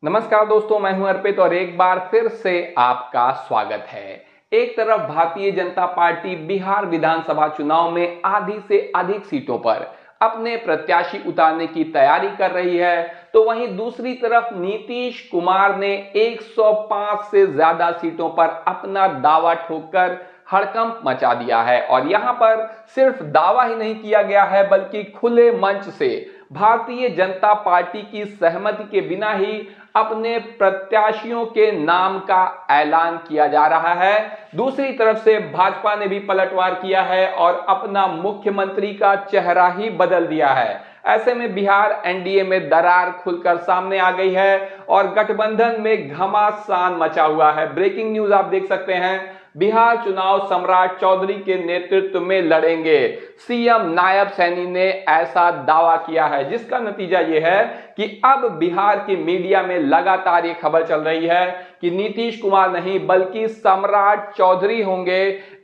नमस्कार दोस्तों, मैं हूं अर्पित और एक बार फिर से आपका स्वागत है। एक तरफ भारतीय जनता पार्टी बिहार विधानसभा चुनाव में आधी से अधिक सीटों पर अपने प्रत्याशी उतारने की तैयारी कर रही है, तो वहीं दूसरी तरफ नीतीश कुमार ने 105 से ज्यादा सीटों पर अपना दावा ठोककर हड़कंप मचा दिया है। और यहां पर सिर्फ दावा ही नहीं किया गया है, बल्कि खुले मंच से भारतीय जनता पार्टी की सहमति के बिना ही अपने प्रत्याशियों के नाम का ऐलान किया जा रहा है। दूसरी तरफ से भाजपा ने भी पलटवार किया है और अपना मुख्यमंत्री का चेहरा ही बदल दिया है। ऐसे में बिहार एनडीए में दरार खुलकर सामने आ गई है और गठबंधन में घमासान मचा हुआ है। ब्रेकिंग न्यूज आप देख सकते हैं, बिहार चुनाव सम्राट चौधरी के नेतृत्व में लड़ेंगे, सीएम नायब सैनी ने ऐसा दावा किया है, जिसका नतीजा यह है कि अब बिहार की मीडिया में लगातार ये खबर चल रही है कि नीतीश कुमार नहीं बल्कि सम्राट चौधरी होंगे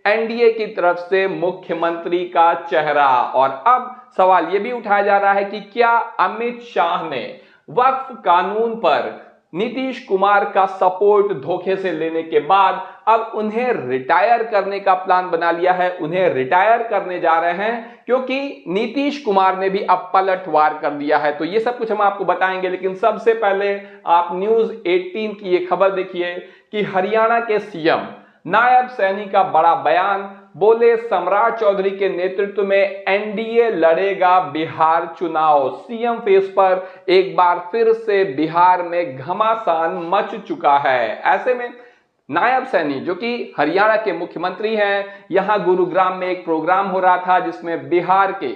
एनडीए की तरफ से मुख्यमंत्री का चेहरा। और अब सवाल यह भी उठाया जा रहा है कि क्या अमित शाह ने वक्फ कानून पर नीतीश कुमार का सपोर्ट धोखे से लेने के बाद अब उन्हें रिटायर करने का प्लान बना लिया है, उन्हें रिटायर करने जा रहे हैं, क्योंकि नीतीश कुमार ने भी अब पलटवार कर दिया है। तो ये सब कुछ हम आपको बताएंगे, लेकिन सबसे पहले आप न्यूज 18 की ये खबर देखिए कि हरियाणा के सीएम नायब सैनी का बड़ा बयान, बोले सम्राट चौधरी के नेतृत्व में एनडीए लड़ेगा बिहार चुनाव। सीएम फेस पर एक बार फिर से बिहार में घमासान मच चुका है। ऐसे में नायब सैनी जो कि हरियाणा के मुख्यमंत्री हैं, यहां गुरुग्राम में एक प्रोग्राम हो रहा था जिसमें बिहार के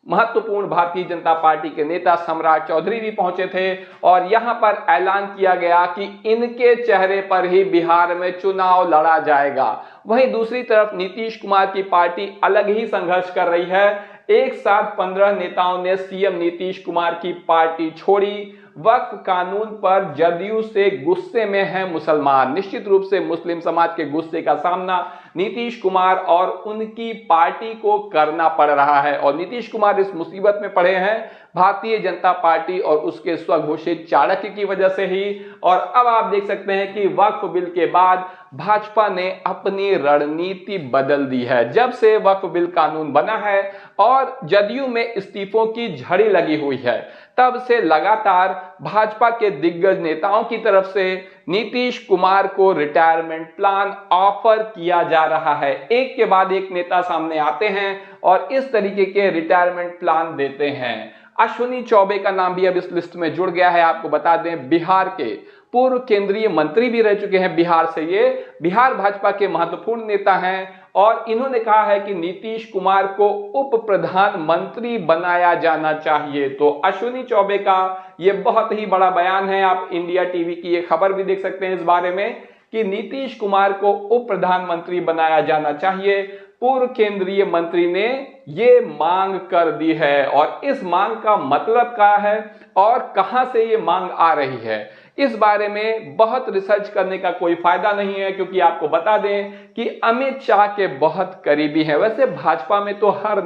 महत्वपूर्ण भारतीय जनता पार्टी के नेता सम्राट चौधरी भी पहुंचे थे और यहां पर ऐलान किया गया कि इनके चेहरे पर ही बिहार में चुनाव लड़ा जाएगा। वहीं दूसरी तरफ नीतीश कुमार की पार्टी अलग ही संघर्ष कर रही है। एक साथ 15 नेताओं ने सीएम नीतीश कुमार की पार्टी छोड़ी। वक्फ कानून पर जदयू से गुस्से में है मुसलमान। निश्चित रूप से मुस्लिम समाज के गुस्से का सामना नीतीश कुमार और उनकी पार्टी को करना पड़ रहा है और नीतीश कुमार इस मुसीबत में पड़े हैं भारतीय जनता पार्टी और उसके स्वघोषित चाणक्य की वजह से ही। और अब आप देख सकते हैं कि वक्फ बिल के बाद भाजपा ने अपनी रणनीति बदल दी है। जब से वक्फ बिल कानून बना है और जदयू में इस्तीफों की झड़ी लगी हुई है, तब से लगातार भाजपा के दिग्गज नेताओं की तरफ से नीतीश कुमार को रिटायरमेंट प्लान ऑफर किया जा रहा है। एक के बाद एक नेता सामने आते हैं और इस तरीके के रिटायरमेंट प्लान देते हैं। अश्विनी चौबे का नाम भी अब इस लिस्ट में जुड़ गया है। आपको बता दें, बिहार के पूर्व केंद्रीय मंत्री भी रह चुके हैं बिहार से। ये बिहार भाजपा के महत्वपूर्ण नेता हैं और इन्होंने कहा है कि नीतीश कुमार को उप प्रधानमंत्री बनाया जाना चाहिए। तो अश्विनी चौबे का ये बहुत ही बड़ा बयान है। आप इंडिया टीवी की ये खबर भी देख सकते हैं इस बारे में कि नीतीश कुमार को उप प्रधानमंत्री बनाया जाना चाहिए। पूर्व केंद्रीय मंत्री ने ये मांग कर दी है और इस मांग का मतलब क्या है और कहां से ये मांग आ रही है, इस बारे में बहुत रिसर्च करने का कोई फायदा नहीं है, क्योंकि आपको बता दें कि अमित शाह के बहुत करीबी हैं। वैसे भाजपा में तो हर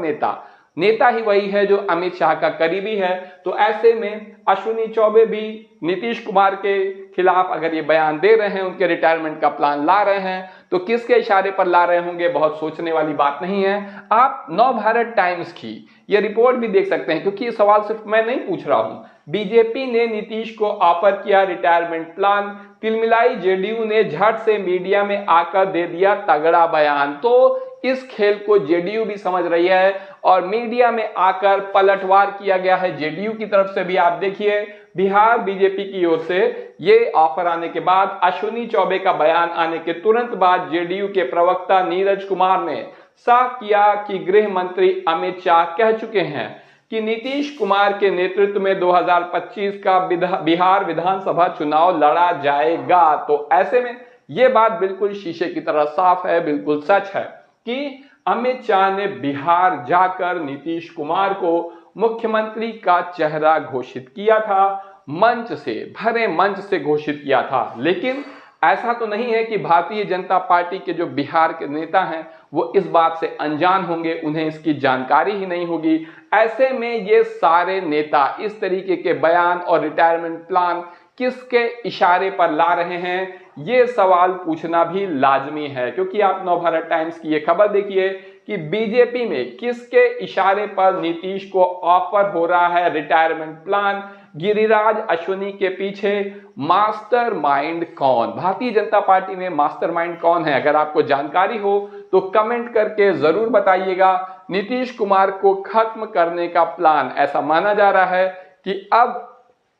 नेता ही वही है जो अमित शाह का करीबी है। तो ऐसे में अश्विनी चौबे भी नीतीश कुमार के खिलाफ अगर ये बयान दे रहे हैं, उनके रिटायरमेंट का प्लान ला रहे हैं, तो किसके इशारे पर ला रहे होंगे, बहुत सोचने वाली बात नहीं है। आप नवभारत टाइम्स की ये रिपोर्ट भी देख सकते हैं, क्योंकि ये सवाल सिर्फ मैं नहीं पूछ रहा हूं। बीजेपी ने नीतीश को ऑफर किया रिटायरमेंट प्लान, तिलमिलाई जेडीयू ने झट से मीडिया में आकर दे दिया तगड़ा बयान। तो इस खेल को जेडीयू भी समझ रही है और मीडिया में आकर पलटवार किया गया है जेडीयू की तरफ से भी। आप देखिए, बिहार बीजेपी की ओर से ये ऑफर आने के बाद, अश्विनी चौबे का बयान आने के तुरंत बाद जेडीयू के प्रवक्ता नीरज कुमार ने साफ किया कि गृह मंत्री अमित शाह कह चुके हैं कि नीतीश कुमार के नेतृत्व में 2025 का बिहार विधानसभा चुनाव लड़ा जाएगा। तो ऐसे में यह बात बिल्कुल शीशे की तरह साफ है, बिल्कुल सच है कि अमित शाह ने बिहार जाकर नीतीश कुमार को मुख्यमंत्री का चेहरा घोषित किया था, मंच से, भरे मंच से घोषित किया था। लेकिन ऐसा तो नहीं है कि भारतीय जनता पार्टी के जो बिहार के नेता हैं वो इस बात से अनजान होंगे, उन्हें इसकी जानकारी ही नहीं होगी। ऐसे में ये सारे नेता इस तरीके के बयान और रिटायरमेंट प्लान किसके इशारे पर ला रहे हैं, ये सवाल पूछना भी लाजमी है। क्योंकि आप नवभारत टाइम्स की ये खबर देखिए कि बीजेपी में किसके इशारे पर नीतीश को ऑफर हो रहा है रिटायरमेंट प्लान, गिरिराज अश्विनी के पीछे मास्टरमाइंड कौन, भारतीय जनता पार्टी में मास्टरमाइंड कौन है, अगर आपको जानकारी हो तो कमेंट करके जरूर बताइएगा। नीतीश कुमार को खत्म करने का प्लान ऐसा माना जा रहा है कि अब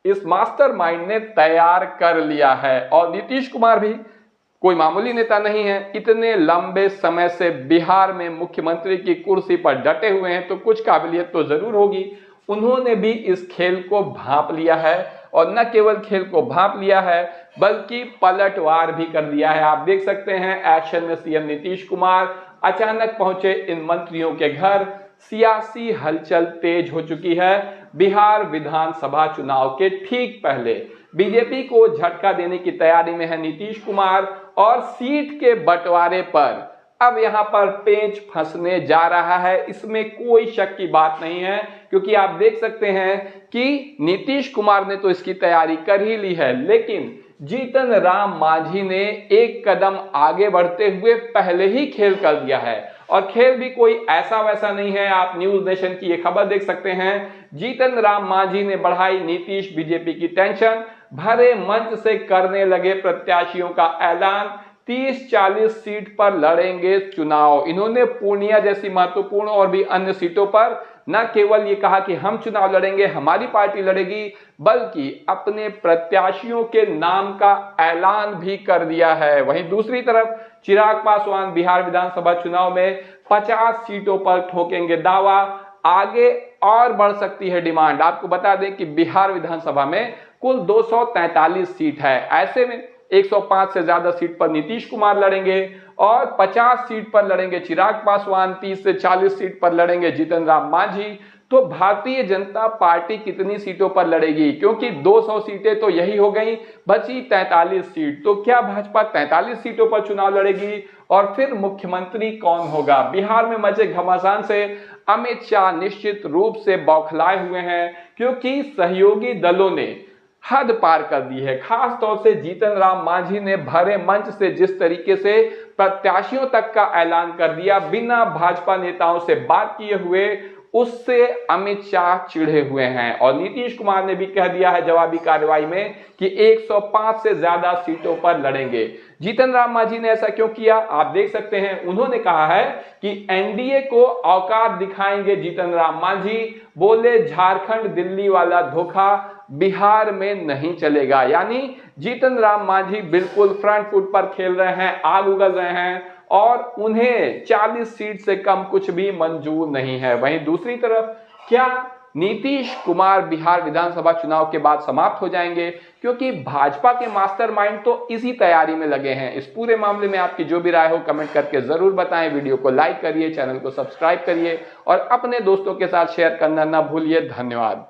इस मास्टरमाइंड ने तैयार कर लिया है। और नीतीश कुमार भी कोई मामूली नेता नहीं है, इतने लंबे समय से बिहार में मुख्यमंत्री की कुर्सी पर डटे हुए हैं तो कुछ काबिलियत तो जरूर होगी। उन्होंने भी इस खेल को भांप लिया है और न केवल खेल को भांप लिया है बल्कि पलटवार भी कर दिया है। आप देख सकते हैं एक्शन में सीएम नीतीश कुमार अचानक पहुंचे इन मंत्रियों के घर, सियासी हलचल तेज हो चुकी है। बिहार विधानसभा चुनाव के ठीक पहले बीजेपी को झटका देने की तैयारी में है नीतीश कुमार और सीट के बंटवारे पर अब यहां पर पेंच फंसने जा रहा है, इसमें कोई शक की बात नहीं है। क्योंकि आप देख सकते हैं कि नीतीश कुमार ने तो इसकी तैयारी कर ही ली है, लेकिन जीतन राम मांझी ने एक कदम आगे बढ़ते हुए पहले ही खेल कर दिया है। और खेल भी कोई ऐसा वैसा नहीं है, आप न्यूज नेशन की ये खबर देख सकते हैं। जीतन राम मांझी ने बढ़ाई नीतीश बीजेपी की टेंशन, भरे मंच से करने लगे प्रत्याशियों का ऐलान, 30-40 सीट पर लड़ेंगे चुनाव। इन्होंने पूर्णिया जैसी महत्वपूर्ण और भी अन्य सीटों पर न केवल ये कहा कि हम चुनाव लड़ेंगे, हमारी पार्टी लड़ेगी, बल्कि अपने प्रत्याशियों के नाम का ऐलान भी कर दिया है। वहीं दूसरी तरफ चिराग पासवान बिहार विधानसभा चुनाव में 50 सीटों पर ठोकेंगे दावा, आगे और बढ़ सकती है डिमांड। आपको बता दें कि बिहार विधानसभा में कुल 243 सीट है, ऐसे में 105 से ज्यादा सीट पर नीतीश कुमार लड़ेंगे और 50 सीट पर लड़ेंगे चिराग पासवान, 30 से 40 सीट पर लड़ेंगे जीतन राम मांझी। तो भारतीय जनता पार्टी कितनी सीटों पर लड़ेगी, क्योंकि 200 सीटें तो यही हो गई, बची 43 सीट। तो क्या भाजपा 43 सीटों पर चुनाव लड़ेगी और फिर मुख्यमंत्री कौन होगा? बिहार में मचे घमासान से अमित शाह निश्चित रूप से बौखलाए हुए हैं, क्योंकि सहयोगी दलों ने हद पार कर दी है। खास तौर से जीतन राम मांझी ने भरे मंच से जिस तरीके से प्रत्याशियों तक का ऐलान कर दिया बिना भाजपा नेताओं से बात किए हुए, उससे अमित शाह चिढ़े हुए हैं। और नीतीश कुमार ने भी कह दिया है जवाबी कार्रवाई में कि 105 से ज्यादा सीटों पर लड़ेंगे। जीतन राम मांझी ने ऐसा क्यों किया, आप देख सकते हैं। उन्होंने कहा है कि एनडीए को औकात दिखाएंगे जीतन राम मांझी, बोले झारखंड दिल्ली वाला धोखा बिहार में नहीं चलेगा। यानी जीतन राम मांझी बिल्कुल फ्रंट फुट पर खेल रहे हैं, आग उगल रहे हैं और उन्हें 40 सीट से कम कुछ भी मंजूर नहीं है। वहीं दूसरी तरफ क्या नीतीश कुमार बिहार विधानसभा चुनाव के बाद समाप्त हो जाएंगे, क्योंकि भाजपा के मास्टरमाइंड तो इसी तैयारी में लगे हैं। इस पूरे मामले में आपकी जो भी राय हो कमेंट करके जरूर बताएं। वीडियो को लाइक करिए, चैनल को सब्सक्राइब करिए और अपने दोस्तों के साथ शेयर करना ना भूलिए। धन्यवाद।